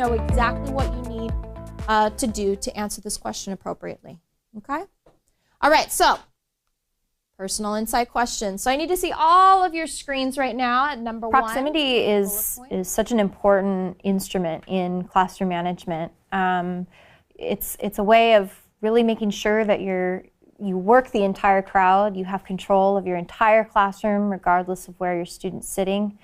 know exactly what you need to do to answer this question appropriately. Okay? All right, so personal insight questions. So I need to see all of your screens right now at number one. Proximity is such an important instrument in classroom management. It's a way of really making sure that you work the entire crowd, you have control of your entire classroom regardless of where your student's sitting.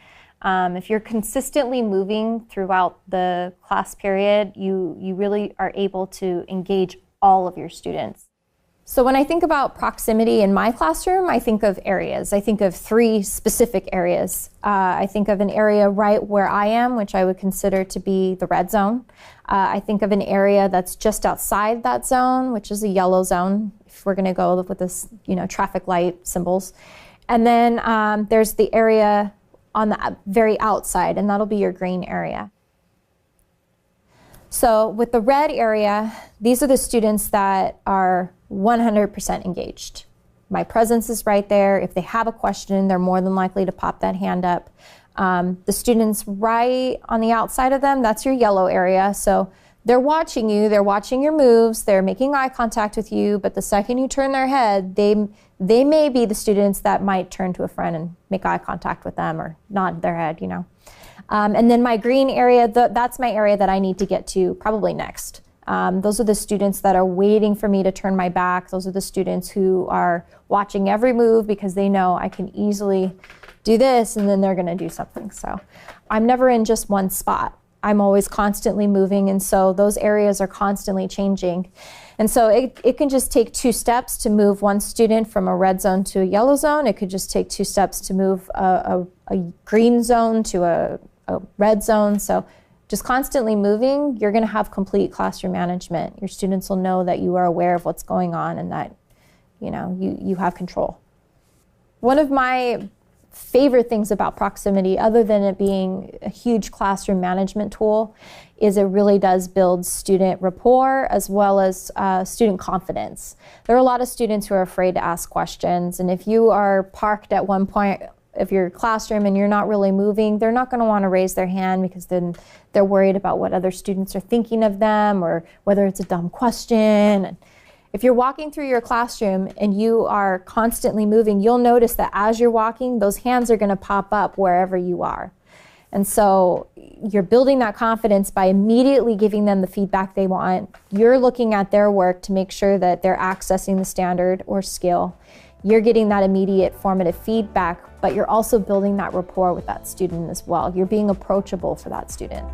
If you're consistently moving throughout the class period, you really are able to engage all of your students. So when I think about proximity in my classroom, I think of areas. I think of 3 specific areas. I think of an area right where I am, which I would consider to be the red zone. I think of an area that's just outside that zone, which is a yellow zone, if we're going to go with this, traffic light symbols. And then there's the area on the very outside, and that'll be your green area. So with the red area, these are the students that are 100% engaged. My presence is right there. If they have a question, they're more than likely to pop that hand up. The students right on the outside of them, that's your yellow area. So they're watching you, they're watching your moves, they're making eye contact with you, but the second you turn their head, they may be the students that might turn to a friend and make eye contact with them or nod their head, And then my green area, that's my area that I need to get to probably next. Those are the students that are waiting for me to turn my back. Those are the students who are watching every move because they know I can easily do this and then they're going to do something. So I'm never in just one spot. I'm always constantly moving, and so those areas are constantly changing. And so it can just take 2 steps to move one student from a red zone to a yellow zone. It could just take 2 steps to move a green zone to a red zone. So just constantly moving, you're going to have complete classroom management. Your students will know that you are aware of what's going on and that you have control. One of my favorite things about proximity, other than it being a huge classroom management tool, is it really does build student rapport as well as student confidence. There are a lot of students who are afraid to ask questions, and if you are parked at one point of your classroom and you're not really moving, they're not going to want to raise their hand because then they're worried about what other students are thinking of them or whether it's a dumb question. If you're walking through your classroom and you are constantly moving, you'll notice that as you're walking, those hands are going to pop up wherever you are. And so you're building that confidence by immediately giving them the feedback they want. You're looking at their work to make sure that they're accessing the standard or skill. You're getting that immediate formative feedback, but you're also building that rapport with that student as well. You're being approachable for that student.